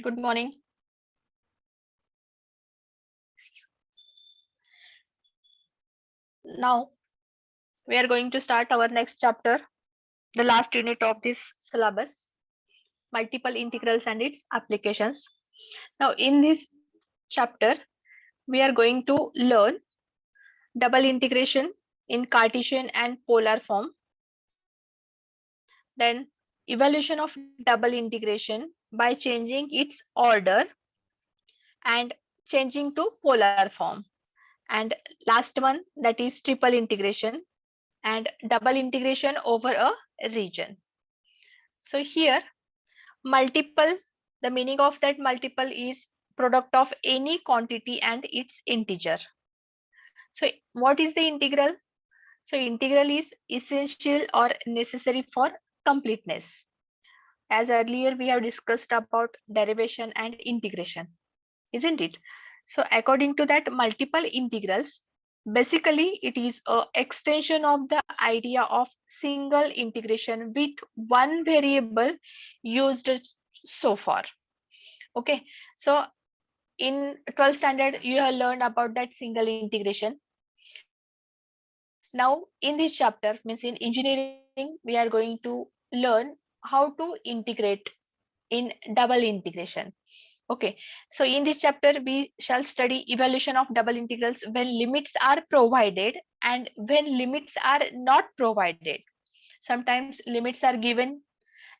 Good morning. Now we are going to start our next chapter, the last unit of this syllabus, multiple integrals and its applications. Now in this chapter, we are going to learn double integration in Cartesian and polar form, then evaluation of double integration by changing its order and changing to polar form, and last one, that is triple integration and double integration over a region. So here multiple, the meaning of that multiple is product of any quantity and its integer. So what is the integral? So integral is essential or necessary for completeness. As earlier we have discussed about derivation and integration, isn't it? So according to that, multiple integrals, basically it is a extension of the idea of single integration with one variable used so far. Okay, so in 12th standard you have learned about that single integration. Now in this chapter, means in engineering, we are going to learn how to integrate in double integration. Okay, so in this chapter we shall study evaluation of double integrals when limits are provided and when limits are not provided. Sometimes limits are given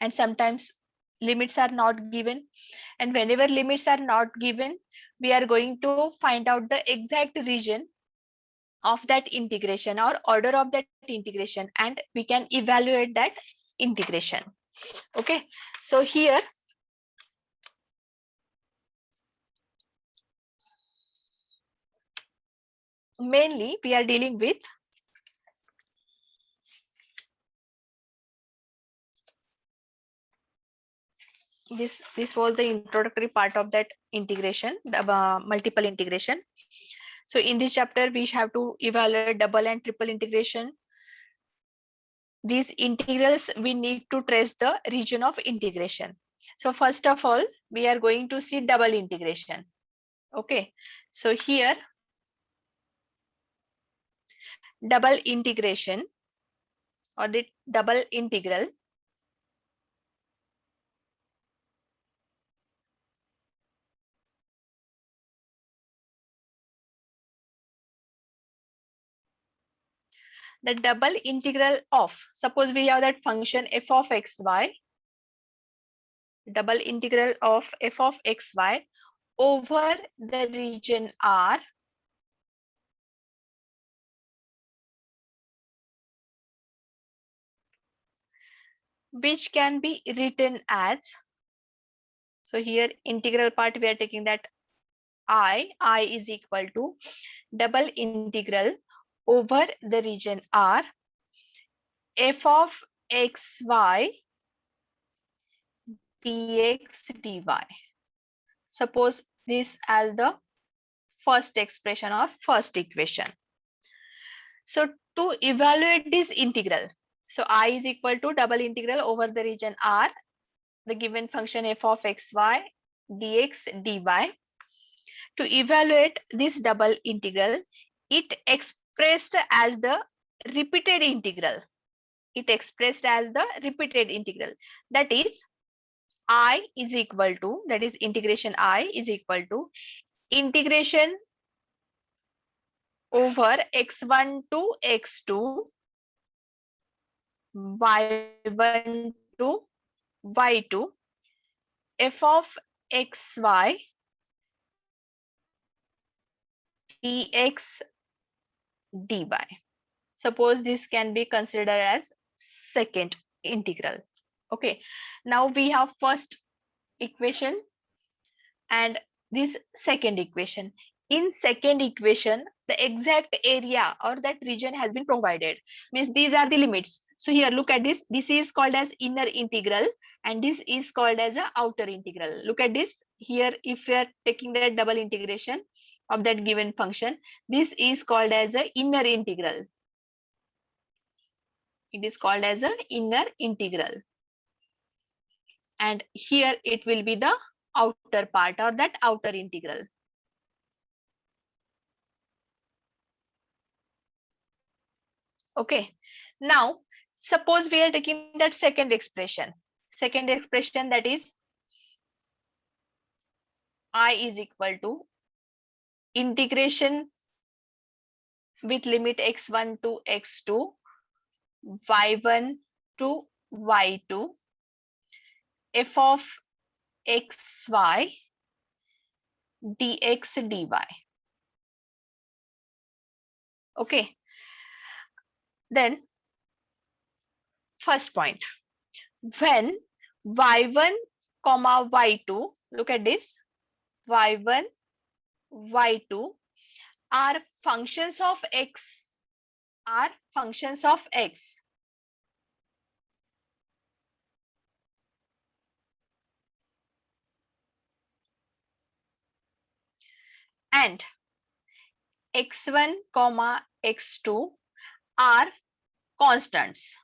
and sometimes limits are not given, and whenever limits are not given, we are going to find out the exact region of that integration or order of that integration, and we can evaluate that integration. Okay, so here mainly we are dealing with this was the introductory part of that integration, the multiple integration. So in this chapter we have to evaluate double and triple integration. These integrals we need to trace the region of integration. So first of all we are going to see double integration. Okay, so here double integration or the double integral, the double integral of, suppose we have that function f of xy, double integral of f of xy over the region R, which can be written as, so here integral part we are taking that I is equal to double integral over the region R f of xy dx dy. Suppose this as the first expression or first equation. So to evaluate this integral, so I is equal to double integral over the region R, the given function f of xy dx dy. To evaluate this double integral, it expressed as the repeated integral. It expressed as the repeated integral. That is, I is equal to, that is integration I is equal to integration over x1 to x2, y1 to y2, f of xy dx dy. Suppose this can be considered as second integral. Okay, now we have first equation and this second equation. In second equation, the exact area or that region has been provided, means these are the limits. So here look at this, this is called as inner integral and this is called as a outer integral. Look at this here, if we are taking the double integration of that given function, this is called as a inner integral. It is called as a inner integral, and here it will be the outer part or that outer integral. Okay, now suppose we are taking that second expression that is I is equal to integration with limit x1 to x2, y1 to y2, f of xy dx dy. Okay, then first point, when y1 comma y2, look at this, y1 y2 are functions of x, and x1 comma x2 are constants.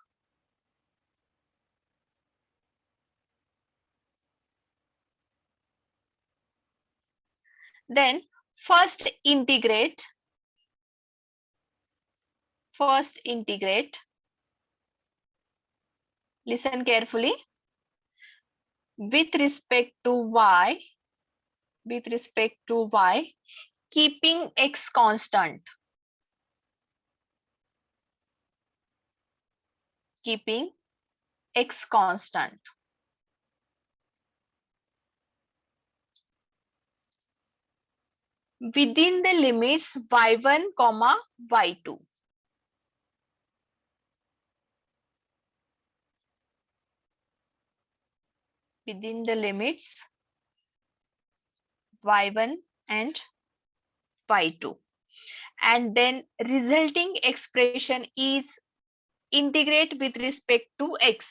Then first integrate listen carefully, with respect to y, keeping x constant, within the limits y1 comma y2. Within the limits y1 and y2, and then resulting expression is integrate with respect to x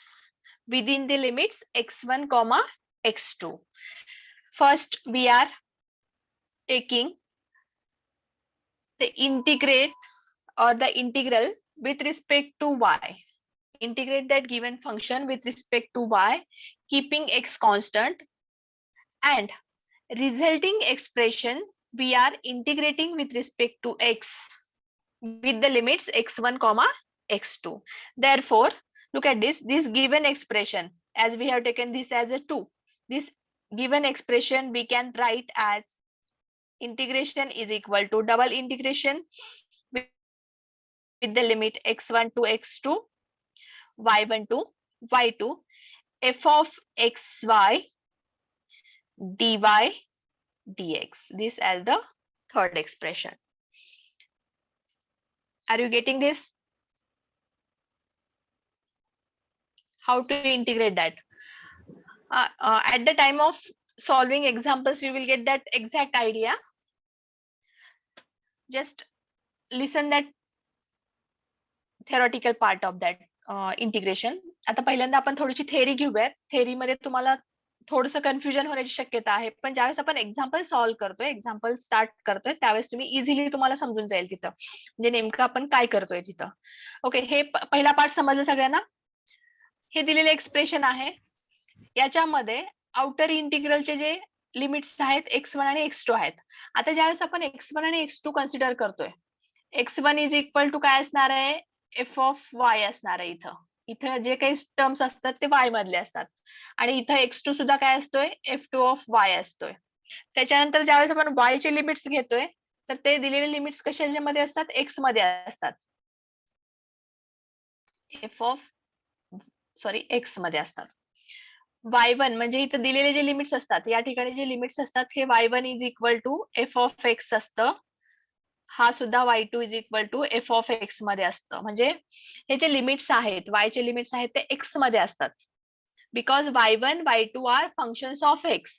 within the limits x1 comma x2. First we are taking the integrate or the integral with respect to y. Integrate that given function with respect to y, keeping x constant, and resulting expression we are integrating with respect to x with the limits x1 comma x2. Therefore, look at this given expression, as we have taken this as a 2, this given expression we can write as integration is equal to double integration with the limit x1 to x2, y1 to y2, f of xy dy dx, this as the third expression. Are you getting this? How to integrate that? At the time of solving examples, you will get that exact idea. Just listen that theoretical part of that integration. आता पहिल्यांदा आपण थोडीशी theory घेऊयात. थेअरीमध्ये तुम्हाला थोडंसं confusion होण्याची शक्यता आहे, पण ज्यावेळेस आपण एक्झाम्पल सॉल्व्ह करतोय, एक्झाम्पल स्टार्ट करतोय, त्यावेळेस तुम्ही इझिली तुम्हाला समजून जाईल तिथं म्हणजे नेमकं आपण काय करतोय तिथं. ओके, हे पहिला पार्ट समजलं सगळ्यांना. हे दिलेले एक्सप्रेशन आहे, याच्यामध्ये आउटर इंटिग्रलचे जे लिमिट्स आहेत x1 आणि x2 आहेत. आता ज्यावेळेस आपण x1 आणि x2 कन्सिडर करतोय, x1 इज इक्वल टू काय असणार आहे, एफ ऑफ वाय असणार आहे. इथं जे काही टर्म्स असतात ते वाय मधले असतात, आणि इथं x2 सुद्धा काय असतोय, f2 ऑफ वाय असतोय. त्याच्यानंतर ज्यावेळेस आपण y चे लिमिट्स घेतोय, तर ते दिलेले लिमिट्स कशामध्ये असतात, x मध्ये असतात, एफ ऑफ x मध्ये असतात. y1 म्हणजे इथं दिलेले जे लिमिट्स असतात, या ठिकाणी जे लिमिट्स असतात, हे y1 is equal to F of x असतं. हा सुद्धा y2 is equal to F of x मध्ये असतं. म्हणजे हे जे लिमिट्स आहेत, y चे लिमिट्स आहेत, ते x मध्ये असतात. Because y1 y2 are functions of x.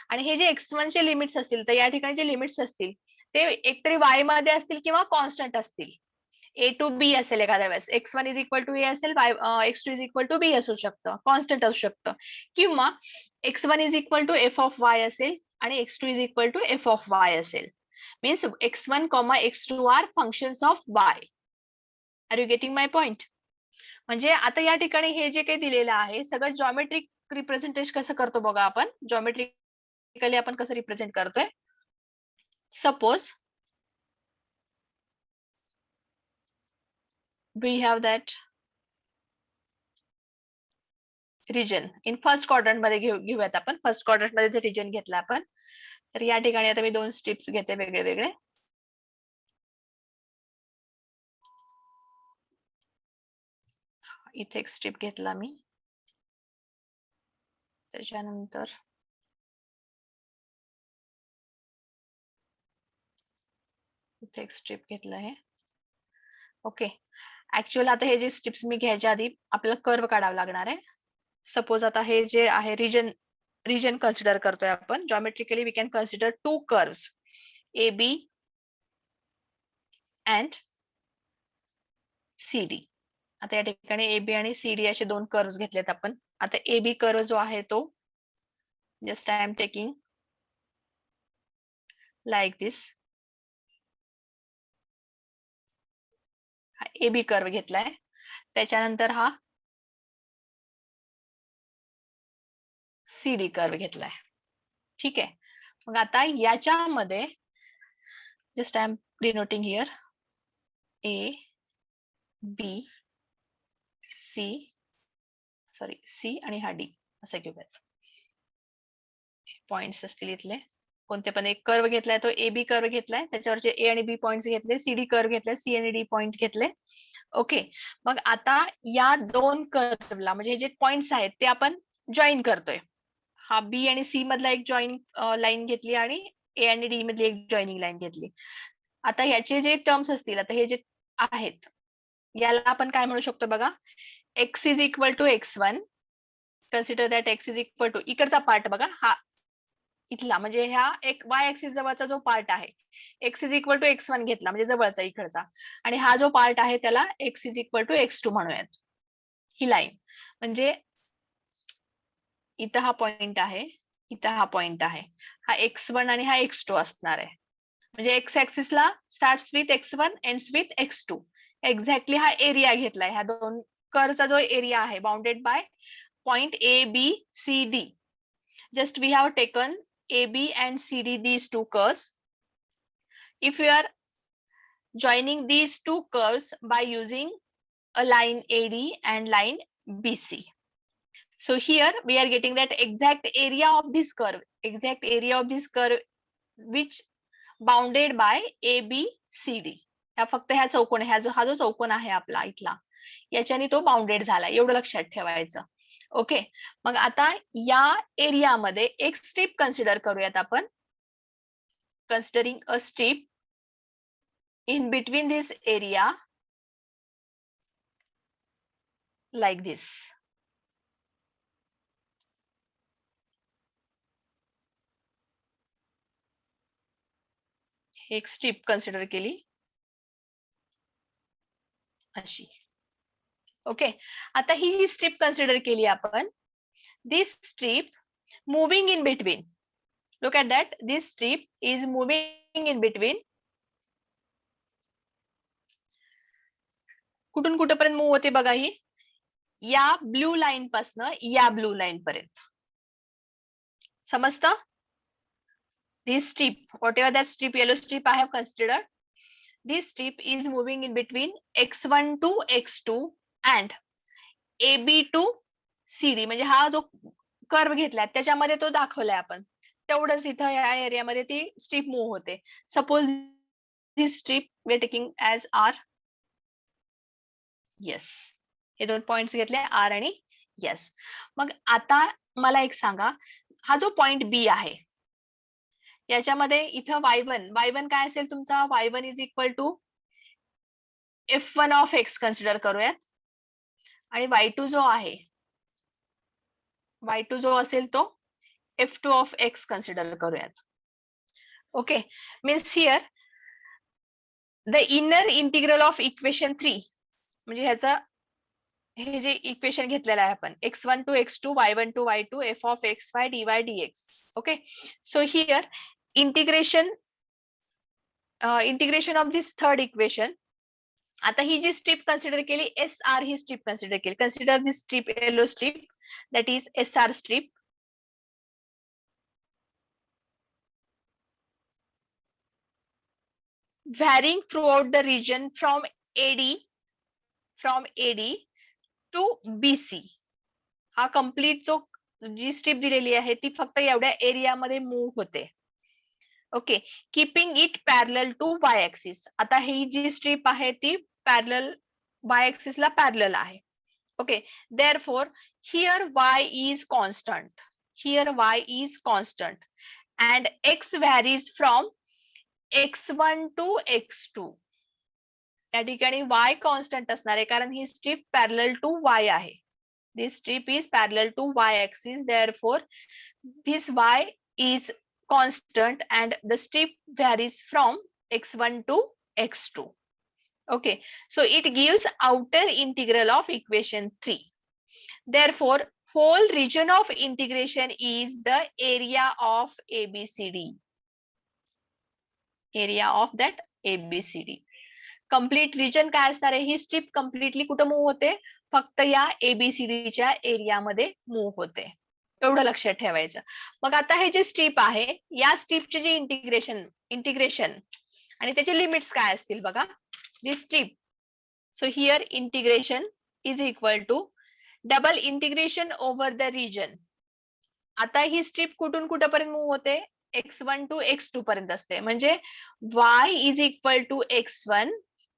आणि हे जे x1 चे लिमिट्स असतील, तर या ठिकाणी जे लिमिट्स असतील ते एकतरी y मध्ये असतील किंवा कॉन्स्टंट असतील. ए टू बी असेल एखाद्या वेळेस, x1 इज इक्वल टू ए असेल, x2 is equal to be असू शकतं, कॉन्स्टंट असू शकतं, किंवा x1 is equal to F of y असेल आणि x2 is equal to F of y असेल. Means x1, x2 are functions of y. Are you getting my point? म्हणजे आता या ठिकाणी हे जे काही दिलेलं आहे, सगळं जॉमेट्रिक रिप्रेझेंटेशन कसं करतो बघा आपण. जॉमेट्रिक जॉमेट्रिकली आपण कसं रिप्रेझेंट करतोय. Suppose we have that region in first quadrant मध्ये घेऊयात आपण. फर्स्ट क्वाड्रंट मध्ये जर रिजन घेतला आपण, तर या ठिकाणी आता मी 2 स्ट्रिप्स घेते वेगळे वेगळे. इथे एक स्ट्रिप घेतला मी, त्याच्यानंतर इथे एक स्ट्रिप घेतलं आहे. ओके, ऍक्च्युअल आता हे जे स्ट्रिप्स मी घ्यायच्या आधी आपल्याला कर्व काढावा लागणार आहे. सपोज आता हे जे आहे रिजन कन्सिडर करतोय आपण. Geometrically we can consider 2 curves A B and C D. आता या ठिकाणी ए बी आणि सी डी असे 2 कर्व्स घेतलेत आपण. आता ए बी कर्व जो आहे तो just I am taking like this. हा ए बी कर्व घेतलाय, त्याच्यानंतर हा सी डी कर्व घेतलाय. ठीक आहे. मग आता याच्यामध्ये just I am denoting here A B C आणि हा डी असं घेऊयात. पॉइंट्स असतील इथले कोणते पण एक कर्व घेतलाय, तो ए बी कर्व घेतलाय, त्याच्यावरचे ए आणि बी पॉइंट्स घेतले, सी डी कर्व घेतलाय, सी आणि डी पॉइंट घेतले. ओके, मग आता या 2 कर्वला म्हणजे हे जे पॉइंट्स आहेत ते आपण जॉईन करतोय. हा बी आणि सी मधला एक जॉईन लाईन घेतली आणि ए आणि डी मधली एक जॉईनिंग लाईन घेतली. आता याचे जे टर्म्स असतील, आता हे जे आहेत याला आपण काय म्हणू शकतो बघा. x is equal to x1. Consider that x is equal to इकडचा पार्ट बघा, हा इथला म्हणजे ह्या एक y ऍक्सिस जवळचा जो पार्ट आहे, x is equal to x1 घेतला म्हणजे जवळचा इकडचा, आणि हा जो पार्ट आहे त्याला x is equal to x2 म्हणूयात. ही लाईन म्हणजे इथं हा पॉइंट आहे, इथं हा पॉइंट आहे, हा x1 आणि हा x2 असणार आहे. म्हणजे x ऍक्सिसला starts with x1 ends with x2. Exactly हा एरिया घेतलाय. ह्या 2 कर्वचा जो एरिया आहे bounded by point A B C D. Just we have taken AB and CD, these 2 curves. If we are joining these 2 curves by using a line AD and line BC. So here we are getting that exact area of this curve, which bounded by ABCD. ह्या फक्त ह्या चौकोन, हा जो चौकोन आहे आपला इथला, याच्याने तो बाउंडेड झाला, एवढं लक्षात ठेवायचं. ओके, मग आता या एरियामध्ये एक स्ट्रिप कन्सिडर करूयात आपण. Considering a strip in between this area like this. एक स्ट्रिप कन्सिडर केली अशी. ओके, आता ही जी स्ट्रिप कन्सिडर केली आपण, this strip moving in between, look at that, this strip is moving in between. कुठून कुठेपर्यंत मूव्ह होते बघा ही, या ब्लू लाईन पासनं या ब्लू लाईन पर्यंत. समजतं? This strip, whatever that strip, yellow strip I have considered, this strip is moving in between x1 to x2 and AB to CD. म्हणजे हा जो कर्व घेतलाय त्याच्यामध्ये तो दाखवलाय आपण, तेवढंच इथं या एरियामध्ये ती स्ट्रिप मूव्ह होते. Suppose this strip we are taking as R. Yes, हे 2 पॉइंट्स घेतले आर आणि येस. मग आता मला एक सांगा, हा जो पॉइंट बी आहे याच्यामध्ये इथं y1 काय असेल तुमचा, y1 is equal to f1 of x consider करूयात, आणि y2 जो आहे, y2 जो असेल तो f2 ऑफ x कन्सिडर करूयात. Okay, means here the inner integral of equation 3, म्हणजे ह्याचा हे जे इक्वेशन घेतलेलं आहे आपण, x1 to x2 y1 to y2 f of xy dy dx. Okay, so here integration of this third equation. आता ही जी strip consider केली, एस आर ही स्ट्रिप कन्सिडर केली. Consider this strip, yellow strip, that is S R strip. varying throughout the region from AD to BC. हा complete जो जी strip दिलेली आहे ती फक्त एवढ्या एरियामध्ये मूव्ह होते. Okay, keeping it parallel to Y axis. आता ही जी स्ट्रीप आहे ती पॅरलल वाय ऍक्सिसला पॅरलल आहे. Okay, therefore here y is constant. Here y is constant and x varies from x1 to x2. या ठिकाणी y कॉन्स्टंट असणार आहे कारण ही स्ट्रीप पॅरलल टू y आहे. This strip is parallel to y axis, therefore this y is constant and the strip varies from x1 to x2. Okay, so it gives outer integral of equation 3. Therefore whole region of integration is the area of ABCD. Area of that ABCD. Complete region काय असणार आहे? ही strip completely कुठं move होते? फक्त या एबीसीडीच्या एरियामध्ये move होते. एवढं लक्षात ठेवायचं. मग आता हे जे स्ट्रीप आहे या स्ट्रीपचे जे इंटिग्रेशन आणि त्याचे लिमिट्स काय असतील बघा. This strip, so here integration is equal to double integration over the region. आता ही स्ट्रीप कुठून कुठपर्यंत मूव्ह होते? x1 टू x2 पर्यंत असते. म्हणजे y is equal to x1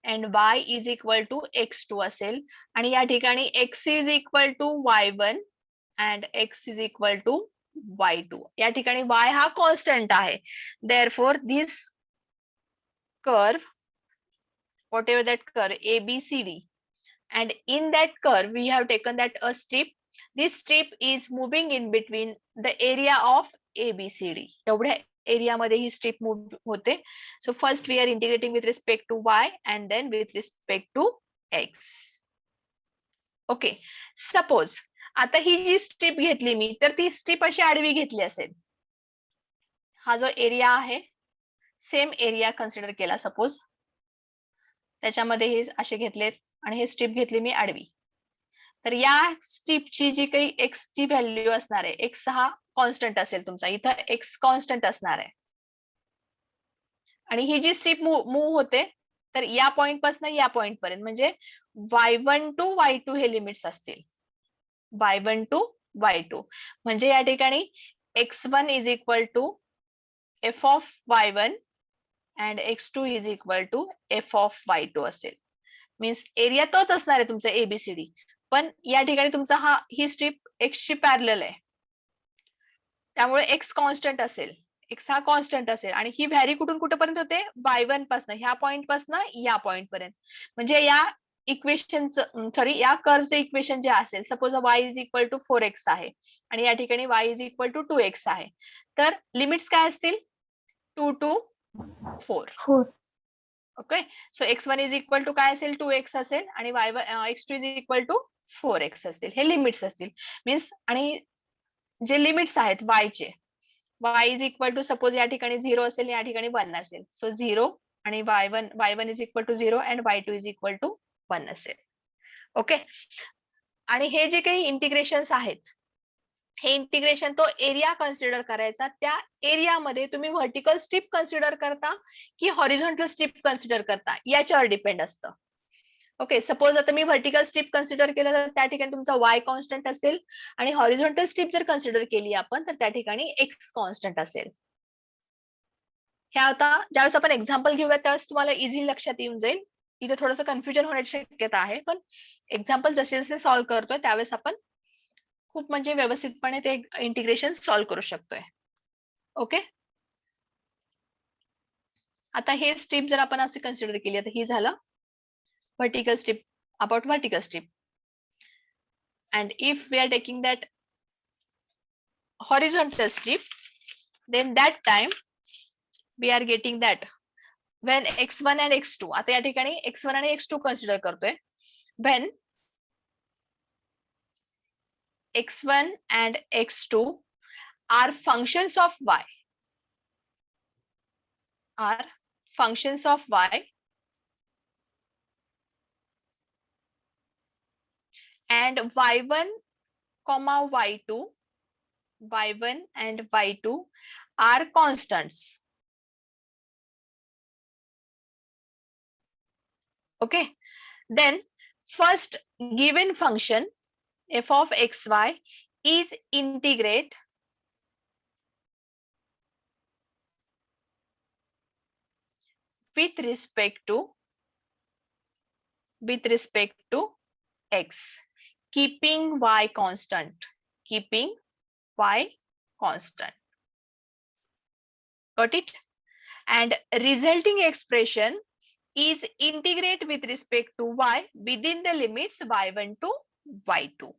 and y is equal to x2 असेल आणि या ठिकाणी x is equal to y1 and x is equal to y2. या ठिकाणी y हा कॉन्स्टंट आहे. Therefore this curve, whatever that curve ABCD, and in that curve we have taken that a strip. This strip is moving in between the area of ABCD. एवढ्या area मध्ये ही strip move होते. So first we are integrating with respect to Y and then with respect to X. Okay, suppose आता ही जी strip घेतली मी तर ती स्ट्रीप अशी आडवी घेतली असेल. हा जो एरिया आहे सेम एरिया कन्सिडर केला सपोज, त्याच्यामध्ये हे असे घेतलेत आणि हे स्ट्रीप घेतली मी आडवी. तर या स्ट्रीपची जी काही एक्स ची व्हॅल्यू असणार आहे, एक्स हा कॉन्स्टंट असेल तुमचा, इथं एक्स कॉन्स्टंट असणार आहे आणि ही जी स्ट्रीप मूव्ह होते तर या पॉइंट पासून या पॉइंट पर्यंत म्हणजे y1 to y2 hey limits असतील. y1 टू y2 म्हणजे या ठिकाणी x1 is equal to f of y1 and x2 is equal to f of y2 असेल. मीन्स एरिया तोच असणार आहे तुमचा एबीसीडी, पण या ठिकाणी तुमचा ही स्ट्रीप एक्स ची पॅरलल आहे त्यामुळे एक्स कॉन्स्टंट असेल, एक्स हा कॉन्स्टंट असेल आणि ही व्हॅरी कुठून कुठपर्यंत होते? y1 पासून ह्या पॉइंट पासून या पॉइंट पर्यंत. म्हणजे या इक्वेशनचं सॉरी या कर्वचं इक्वेशन जे असेल, suppose y is equal to 4x आहे आणि या ठिकाणी y is equal to 2x आहे, तर लिमिट्स काय असतील? 2 to 4. Okay, so x1 is equal to काय असेल? 2x असेल आणि x2 is equal to 4x असतील. हे लिमिट्स असतील. मीन्स आणि जे लिमिट्स आहेत y चे, y is equal to suppose या ठिकाणी 0 असेल, या ठिकाणी 1 असेल. सो 0 आणि y1 is equal to 0 and y2 is equal to 1 असेल. ओके, आणि हे जे काही इंटिग्रेशन्स आहेत, हे इंटिग्रेशन तो एरिया कन्सिडर करायचा. त्या एरियामध्ये तुम्ही व्हर्टिकल स्ट्रीप कन्सिडर करता की हॉरिझॉन्टल स्ट्रीप कन्सिडर करता याच्यावर डिपेंड असतं. ओके, सपोज आता मी व्हर्टिकल स्ट्रीप कन्सिडर केलं तर त्या ठिकाणी तुमचा y कॉन्स्टंट असेल आणि हॉरिझॉन्टल स्ट्रीप जर कन्सिडर केली आपण तर त्या ठिकाणी x कॉन्स्टंट असेल. हे आता ज्यावेळेस आपण एक्झाम्पल घेऊया त्यावेळेस तुम्हाला इझी लक्षात येऊन जाईल. इथे थोडंसं कन्फ्युजन होण्याची शक्यता आहे, पण एक्झाम्पल जसे जसे सॉल्व्ह करतोय त्यावेळेस आपण खूप म्हणजे व्यवस्थितपणे ते इंटिग्रेशन सॉल्व्ह करू शकतोय. ओके, आता हे स्ट्रीप जर आपण असे कन्सिडर केली तर ही झालं vertical strip, about vertical strip. And if we are taking that horizontal strip, then that time we are getting that when x1 and x2, आता या ठिकाणी x1 आणि x2 कन्सिडर करतोय, when x1 and x2 are functions of y, are functions of y, and y1 comma y2, y1 and y2 are constants. Okay, then first given function f of xy is integrate with respect to x, keeping y constant, keeping y constant. Got it? And resulting expression is integrate with respect to y within the limits y1 to y2.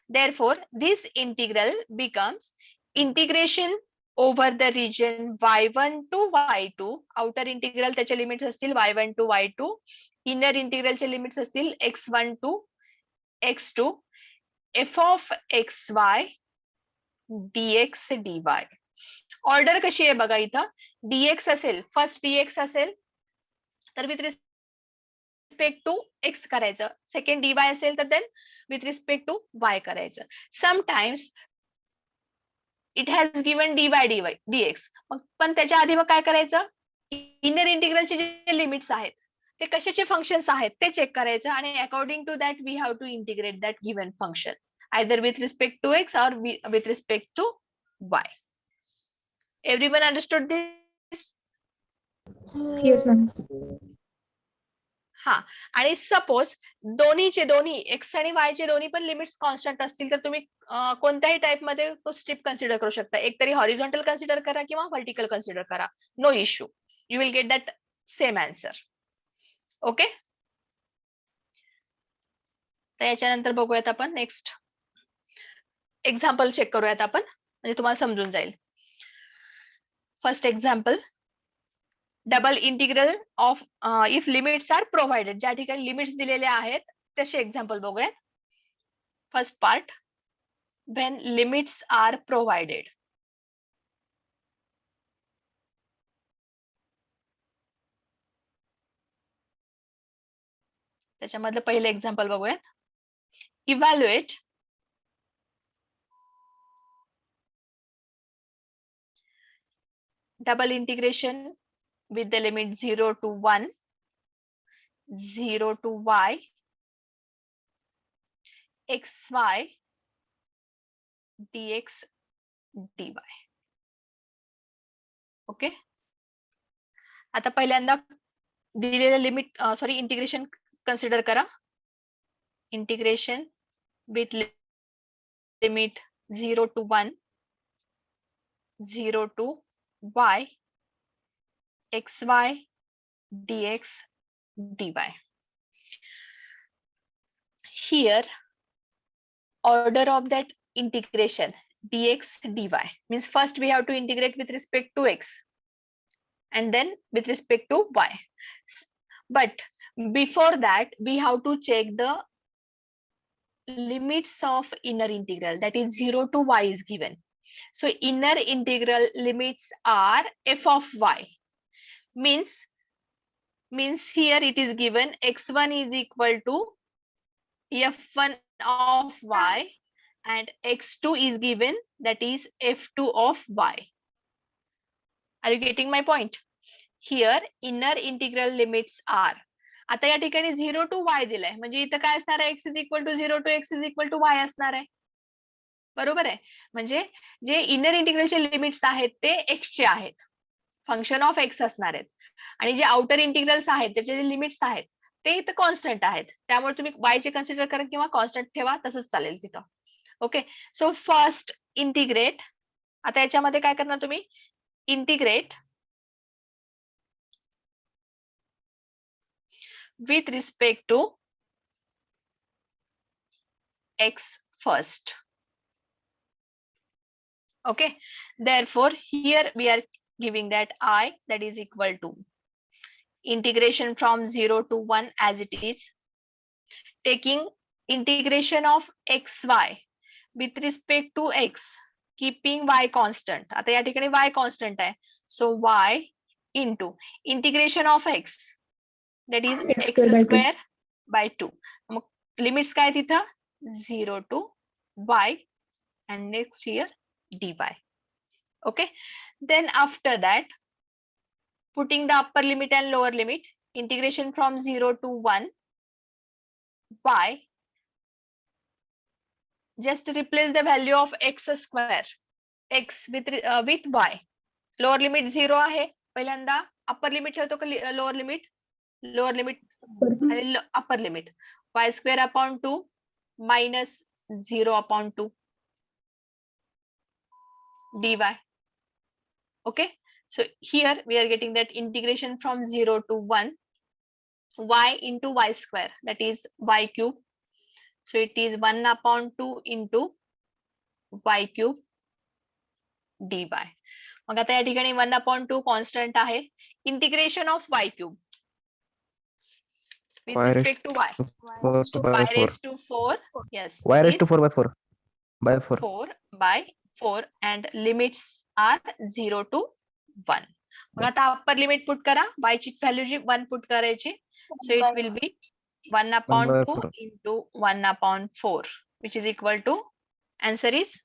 Therefore, this integral becomes integration over the region y1 to y2. Outer integral त्याचे limits असतील y1 to y2. Inner integral चे limits असतील x1 to x2. f of xy dx dy. Order कशी आहे बघा इथं, dx असेल, first dx असेल तर विथ रिस्पेक्ट टू एक्स करायचं, सेकंड dy असेल तर then with respect to y करायचं. Sometimes it has given dy dx, मग पण त्याच्या आधी मग काय करायचं, इनर इंटिग्रलचे जे लिमिट्स आहेत ते कशाचे फंक्शन्स आहेत ते चेक करायचं आणि according to that we have to integrate that given function either with respect to x or with respect to y. Everyone understood this? Yes, ma'am. हा, आणि सपोज दोन्ही एक्स आणि वाय चे दोन्ही पण लिमिट्स कॉन्स्टंट असतील तर तुम्ही कोणत्याही टाइप मध्ये तो स्ट्रिप कन्सिडर करू शकता. एक तरी हॉरिझॉन्टल कन्सिडर करा किंवा व्हर्टिकल कन्सिडर करा, no issue, you will get that same answer. Okay, तर याच्यानंतर बघूयात आपण नेक्स्ट एक्झाम्पल चेक करूयात आपण, म्हणजे तुम्हाला समजून जाईल. First example, double integral of if limits are provided. ज्या ठिकाणी लिमिट्स दिलेले आहेत तसे एक्झाम्पल बघूयात. First part, when limits are provided. त्याच्यामधलं पहिलं एक्झाम्पल बघूयात. Evaluate double integration with the limit 0 to 1, 0 to y, xy dx dy. Okay, आता पहिल्यांदा दिलेलं लिमिट इंटिग्रेशन कन्सिडर करा. Integration with limit 0 to 1, 0 to y, xy dx dy. Here order of that integration dx dy means first we have to integrate with respect to x and then with respect to y, but before that we have to check the limits of inner integral, that is 0 to y is given. So inner integral limits are f of y, means here it is given x1 is equal to f1 of y and x2 is given, that is f2 of y. Are you getting my point? Here inner integral limits are, आता या ठिकाणी 0 to y दिलाय म्हणजे इथं काय असणार आहे, x is equal to 0 to x is equal to y असणार आहे. बरोबर आहे, म्हणजे जे इनर इंटिग्रलचे लिमिट्स आहेत ते x चे आहेत, फंक्शन ऑफ x असणार आहेत, आणि जे आउटर इंटिग्रल्स आहेत त्याचे जे लिमिट्स आहेत ते इथं कॉन्स्टंट आहेत, त्यामुळे तुम्ही y चे कन्सिडर करा किंवा कॉन्स्टंट ठेवा, तसंच चालेल तिथं. ओके, सो फर्स्ट इंटिग्रेट, आता याच्यामध्ये काय करणार तुम्ही, integrate with respect to x first. Okay, therefore here we are giving that I, that is equal to integration from 0 to 1 as it is, taking integration of xy with respect to x, keeping y constant. आता या ठिकाणी y constant आहे, so y into integration of x, that is x square by 2. Mug limits काय तिथं 0 to y and next here dy. Okay, then after that putting the upper limit and lower limit, integration from 0 to 1 y, just replace the value of x square x with y. Lower limit 0 आहे पहिल्यांदा, upper limit ठेवतो का lower limit? Lower limit आणि upper limit y square upon 2 minus 0 upon 2 dy. Okay, so here we are getting that integration from 0 to 1 y into y square, that is y cube. So it is 1 upon 2 into y cube dy. मग आता या ठिकाणी 1 upon 2 constant आहे. Integration of y cube with Y raised respect to y. to by y 4. raised to 4. Yes, Y it raised to is 4 by 4. By 4. 4 by 4 and limits are 0 to 1. मग आता upper limit put करा, y ची value जी 1 put करायची. So it will be 1 upon 1 by 2 4. into 1 upon 4, which is equal to, answer is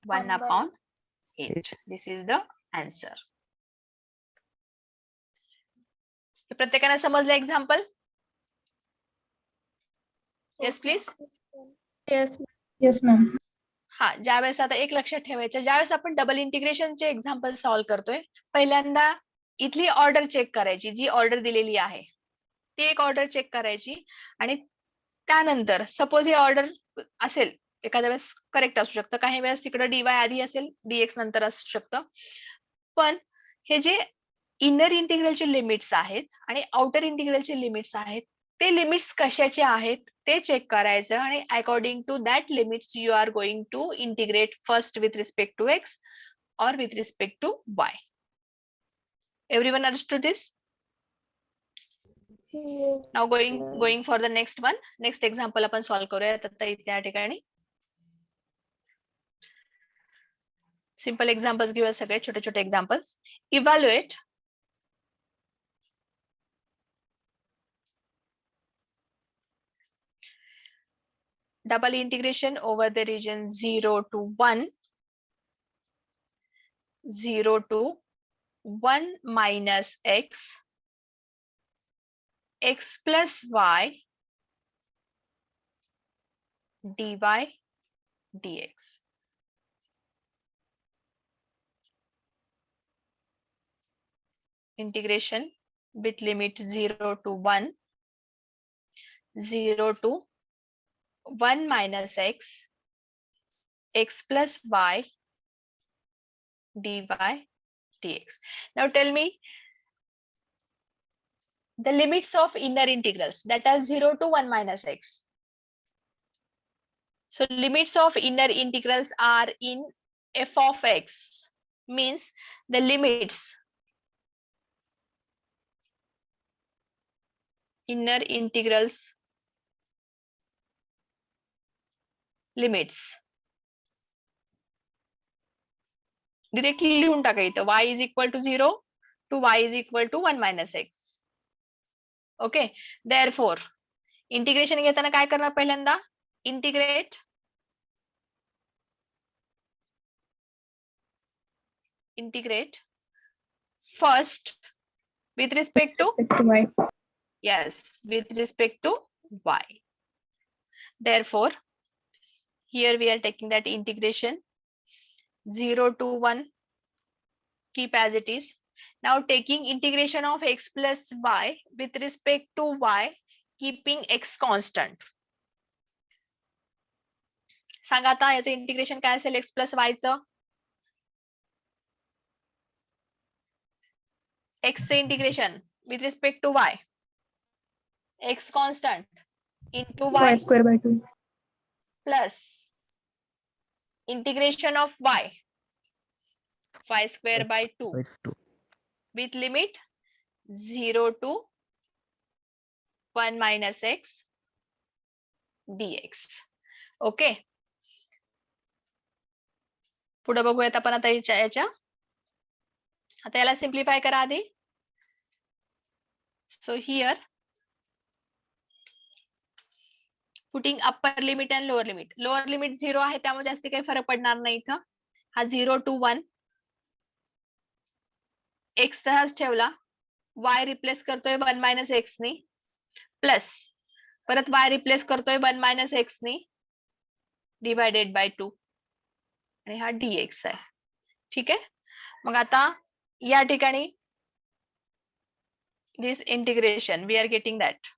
1 upon 8. This is the answer. प्रत्येकाने समजलं example? Yes please. Yes, ma'am. हा, ज्यावेळेस आता एक लक्षात ठेवायचं, ज्यावेळेस आपण डबल इंटिग्रेशनचे एक्झाम्पल सॉल्व्ह करतोय, पहिल्यांदा इथली ऑर्डर चेक करायची, जी ऑर्डर दिलेली आहे ती एक ऑर्डर चेक करायची. आणि त्यानंतर सपोज हे ऑर्डर असेल, एखाद्या वेळेस करेक्ट असू शकतं, काही वेळेस तिकडे dy आधी असेल, dx नंतर असू शकतं. पण हे जे इनर इंटिग्रलचे लिमिट्स आहेत आणि आउटर इंटिग्रलचे लिमिट्स आहेत, ते लिमिट्स कशाचे आहेत ते चेक करायचं. आणि according to that limits you are going to integrate first with respect to x or with respect to y. Everyone understood this? Now going for the next one. Next example आपण solve करूयात आता त्या ठिकाणी. Simple examples घेऊया, सगळे छोटे छोटे examples. Evaluate double integration over the region 0 to 1, 0 to 1 minus x, x plus y, dy dx. Integration with limit 0 to 1, 0 to 1 minus x, x plus y, dy dx. Now tell me the limits of inner integrals that are 0 to 1 minus x. So limits of inner integrals are in f of x, means the limits inner integrals limits directly लिहून टाका इथं. y is equal to 0 to y is equal to 1 minus x. Okay, therefore integration घेताना काय करणार? पहिल्यांदा integrate first with respect to Y. yes, with respect to y. Therefore here we are taking that integration 0 to 1, keep as it is. Now taking integration of x plus y with respect to y, keeping x constant. सांगा आता याचं integration काय असेल x plus y चं? x चे integration with respect to y, x constant into y Y square by 2. plus integration of y square by 2 By 2. with limit 0 to 1 minus x dx. Okay, पुढे बघूयात आपण आता याच्या. आता याला सिम्प्लिफाय करा आधी. So here putting upper limit and lower limit. Lower limit 0 आहे त्यामुळे जास्त काही फरक पडणार नाही इथं. हा 0 to 1 x तसाच ठेवला y रिप्लेस करतोय 1 मायनस एक्स नी प्लस परत y रिप्लेस करतोय 1 minus x knee divided by 2 आणि हा dx आहे. ठीक आहे. मग आता या ठिकाणी this integration we are getting that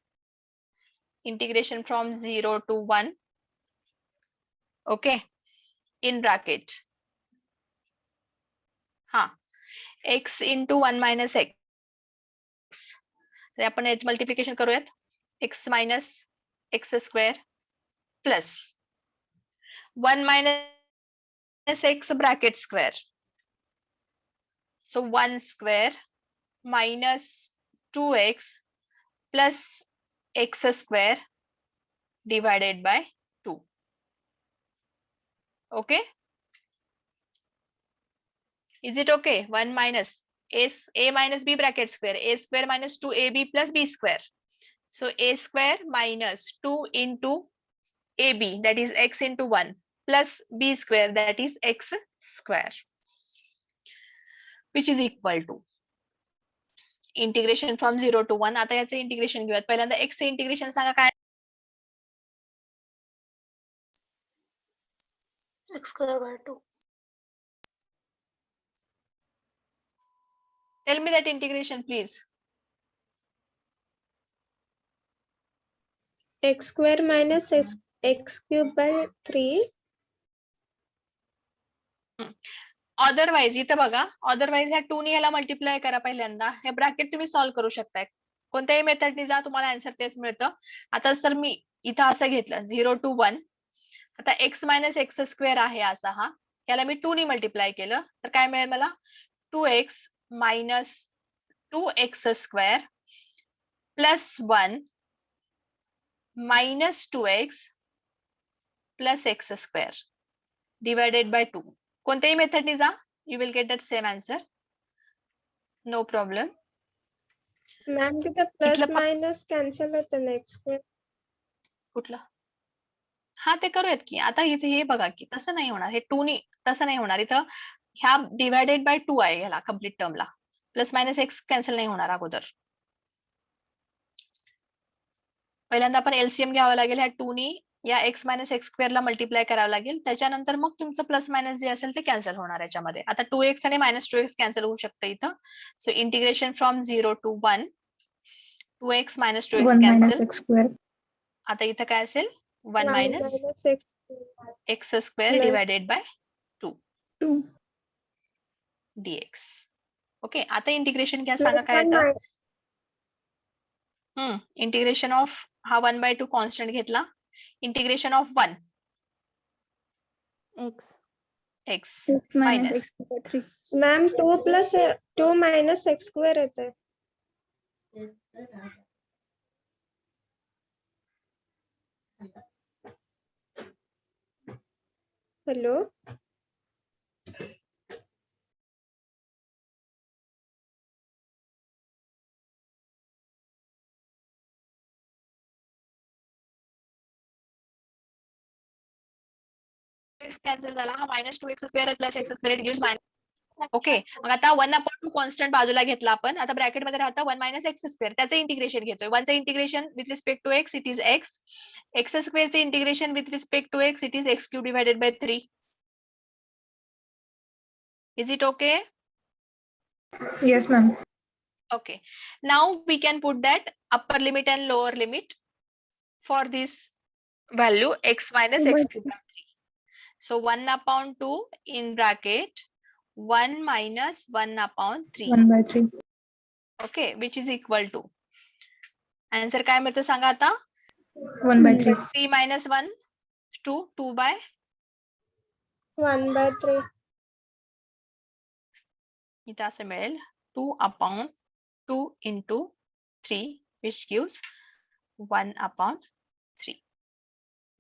integration from 0 to 1, okay, in bracket हा x into 1 minus x तर आपण यात मल्टिप्लिकेशन करूयात x minus x square plus 1 minus x bracket square, so 1 square minus 2x plus x square divided by 2. Okay, is it okay? 1 minus a minus b bracket square, a square minus 2ab plus b square, so a square minus 2 into ab, that is x into 1, plus b square, that is x square, which is equal to integration from 0 to 1. आता याचे integration घेऊयात. पहिल्यांदा x चे integration सांगा काय? X square by 2. Tell me that integration, please. X square minus x cube by 3. Otherwise इथं बघा, otherwise ह्या 2 ने ह्याला मल्टिप्लाय करा पहिल्यांदा. हे ब्रॅकेट तुम्ही सॉल्व्ह करू शकताय. कोणत्याही मेथडने जा, तुम्हाला आन्सर तेच मिळतं. आता जर मी इथं असं घेतलं 0 to 1, आता x मायनस एक्स स्क्वेअर आहे असा हा, याला मी 2 ने मल्टिप्लाय केलं तर काय मिळेल मला? 2x minus 2x square plus 1 minus 2x plus x square divided by 2. कोणत्याही मेथडने जा, you will get that same answer, no problem. Ma'am तिथे प्लस इथलं फक्त- मायनस कॅन्सल होतं ना x square. कुठलं? हा ते करूयात की. आता इथे हे बघा की तसं नाही होणार, हे 2 ने तसं नाही होणार. इथं ह्या डिवायडेड बाय 2 आहे ह्याला कम्प्लीट टर्मला, प्लस मायनस एक्स कॅन्सल नाही होणार अगोदर. पहिल्यांदा आपण एलसीएम घ्यावं लागेल, ह्या 2 ने या x मायनस एक्स स्क्वेअरला मल्टिप्लाय करावं लागेल, त्याच्यानंतर मग तुमचं प्लस मायनस जे असेल ते कॅन्सल होणार याच्यामध्ये. आता 2x आणि मायनस 2x कॅन्सल होऊ शकतं इथं. So integration from 0 to 1, 2x minus 2x 1 minus कॅन्सल. x square. आता इथं काय असेल? 1 1 minus minus x x square Plus- divided by 2 dx. Okay, आता इंटिग्रेशन घ्या, plus सांगा काय 1 येतं? इंटिग्रेशन ऑफ हा 1/2 कॉन्स्टंट घेतला, integration of 1 X. x minus ma'am 2 plus 2 minus x square येते. हॅलो x कॅन्सल झाला, हा minus 2x square plus x square gives minus. Okay, मग आता 1/2 कॉन्स्टंट बाजूला घेतला आपण. आता ब्रॅकेट मध्ये राहता 1 मायनस एक्स स्क्वेअर, त्याचं इंटिग्रेशन घेतोय. 1 चं integration with respect to x it is x, x square चे integration with respect to x it is x cube divided by 3. Is it okay? Yes ma'am. Okay, now we can put that upper limit and lower limit for this value x minus x cube by 3. So 1/2 in bracket 1 minus 1/3. 1/3. Okay, which is equal to, answer काय मिळतं सांगा आता? 1/3. 3 minus 1 2, 2 by 1/3. इथं असं मिळेल 2/2 into 3 which gives 1/3.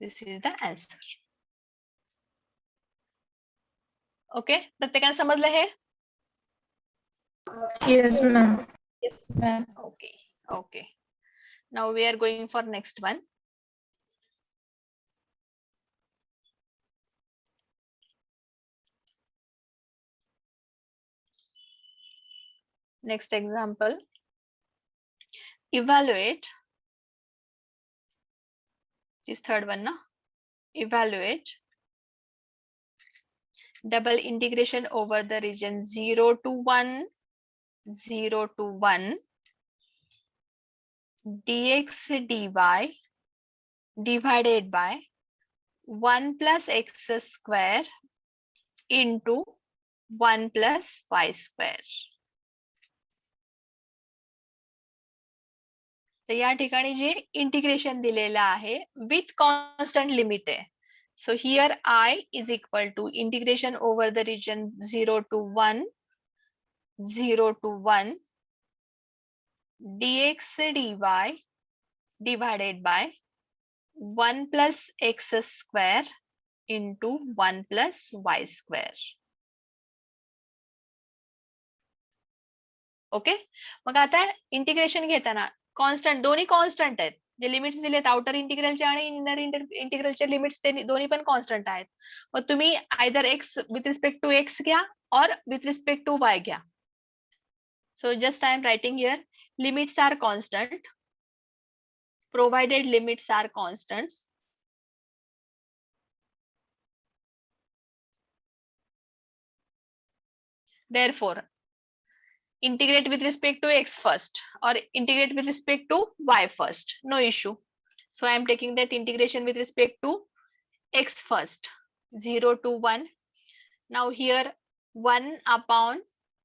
This is the answer. Okay, प्रत्येकाला समजलं हे? Yes ma'am. Yes, ma'am. Okay, okay. Now we are going for next one. Next example. evaluate, this third one, na? Evaluate double integration over the region 0 to 1, 0 to 1, dx dy divided by 1 plus x square into 1 plus y square. तर या ठिकाणी जे integration दिलेलं आहे with constant limit आहे. So here I is equal to integration over the region 0 to 1, 0 to 1 dx dy divided by 1 plus x square into 1 plus y square. Okay, मग आता integration घेताना constant, दोन्ही कॉन्स्टंट आहेत. जे limits दिलेत outer इंटिग्रलचे आणि inner इंटिग्रलचे लिमिट्स ते दोन्ही पण कॉन्स्टंट आहेत. मग तुम्ही either X with respect to X घ्या और विथ रिस्पेक्ट टू वाय घ्या. So just I am writing here limits are constant, provided limits are constants. Therefore, integrate with respect to x first or integrate with respect to y first, no issue. So I am taking that integration with respect to x first, 0 to 1. Now here 1 upon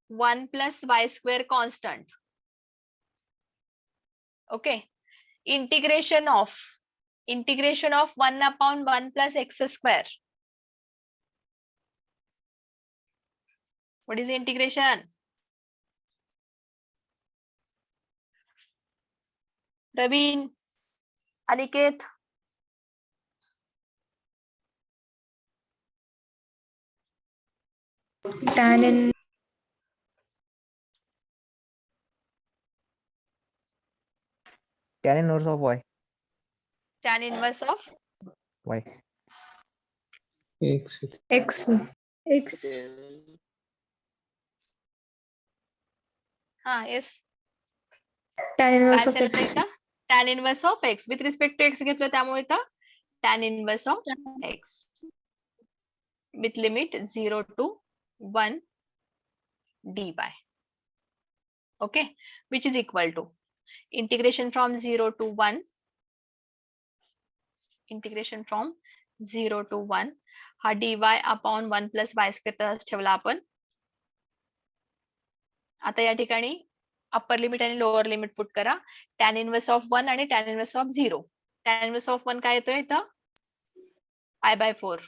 1 plus y square constant. Okay, integration of 1 upon 1 plus x square. What is the integration? Raveen, Aniket, tan in tan inverse of y. tan inverse of Y. x. yes, Tan काय inverse of असेल आता x. इथं tan inverse of x with respect to x घेतलं त्यामुळे इथं tan inverse of x with limit 0 to 1 dy. Okay, which is equal to integration from 0 to 1, integration from 0 to 1 हा dy upon 1 plus y square तसंच ठेवला आपण. आता या ठिकाणी अप्पर लिमिट आणि लोअर लिमिट पुट करा. tan इनवर्स ऑफ 1 आणि tan inverse of 0. tan inverse of 1 काय येतोय इथं π/4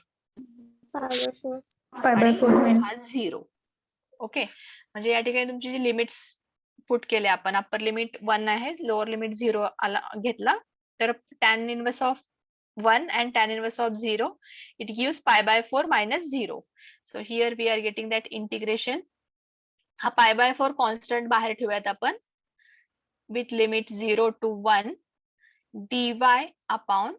Pi by 4 minus. हा 0. ओके, म्हणजे या ठिकाणी तुमची जी लिमिट्स पुट केले आपण, अप्पर लिमिट 1 आहे, लोअर लिमिट 0 आला घेतला, तर tan inverse of 1 and tan inverse of 0, it gives π/4 minus 0. So here we are getting that integration. हा π/4 constant बाहेर ठेवूयात आपण with limit 0 to 1 dy upon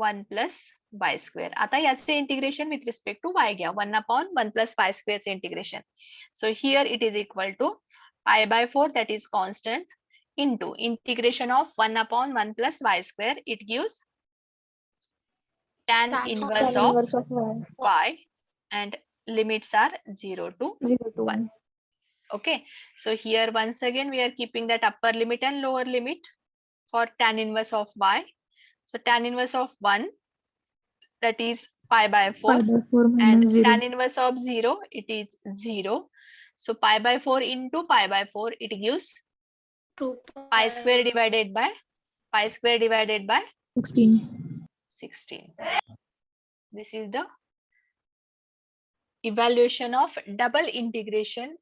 1 plus y square. आता याचे integration with respect to y घ्या, 1 upon 1 plus y square चे integration. So here it is equal to π/4, that is constant, into integration of 1 upon 1 plus y square. It gives tan inverse Tan of inverse of y. y and limits are 0 to 0 to 1. okay. So here once again we are keeping that upper limit and lower limit for tan inverse of y. So tan inverse of 1, that is π/4, Pi by 4 and minus 0. tan inverse of 0, it is 0. So π/4 into π/4, it gives pi square divided by 16. 16. This is the evaluation of double integration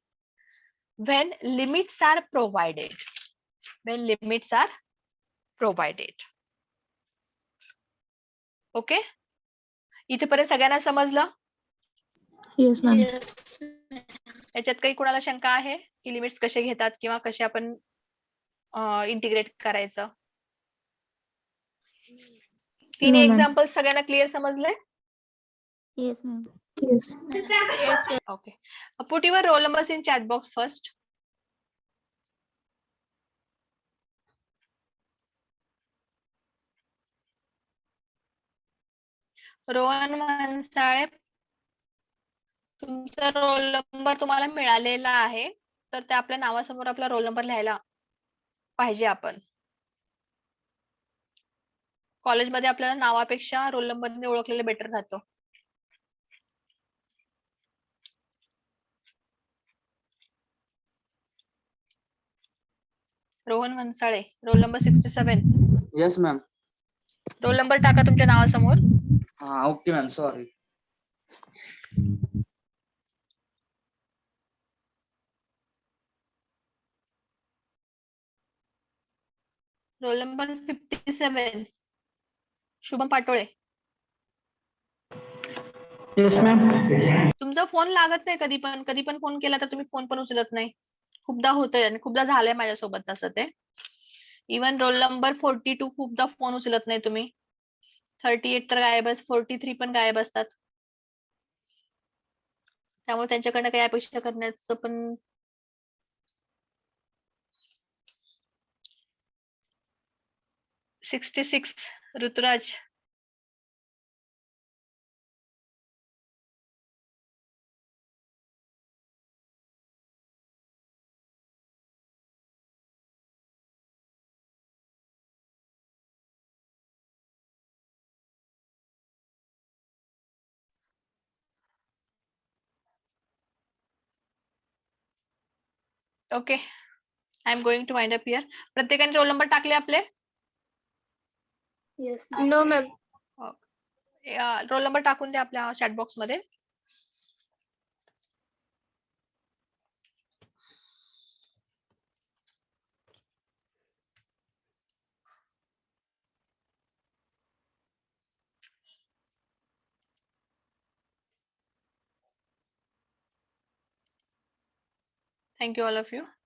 when limits are provided. When limits are provided. Okay? इथेपर्यंत सगळ्यांना समजलं? Yes, ma'am. याच्यात काही कोणाला शंका आहे की limits कसे घेतात किंवा कसे आपण इंटिग्रेट करायचं? तिन्ही No, ma'am. एक्झाम्पल सगळ्यांना क्लिअर समजले? Yes, ma'am. Yes. Okay. Put your roll numbers in chat box first. Rohan Mansale, तुमचा रोल नंबर तुम्हाला मिळालेला आहे, तर त्या आपल्या नावासमोर आपला रोल नंबर लिहायला पाहिजे आपण. कॉलेजमध्ये आपल्याला नावापेक्षा रोल नंबरने ओळखलेलं बेटर राहतं. Rohan Mansale, roll number 67. Yes ma'am. Roll number टाका तुमच्या नावासमोर. हा okay ma'am, sorry. Roll number 57. Shubham Patole. तुमचा फोन लागत नाही कधी पण फोन केला तर तुम्ही फोन पण उचलत नाही. खूपदा होतंय आणि खूपदा झालंय माझ्यासोबत तसं ते. इवन रोल नंबर 42 खूपदा फोन उचलत नाही तुम्ही. 38 तर गायबच, 43 पण गायब असतात. त्यामुळे त्यांच्याकडनं काही अपेक्षा करण्याचं पण 66 Rituraj. Okay, I am going to wind up here. प्रत्येकाने रोल नंबर टाकले आपले? No, ma'am. रोल नंबर टाकून द्या आपल्या चॅट बॉक्स मध्ये. Thank you all of you.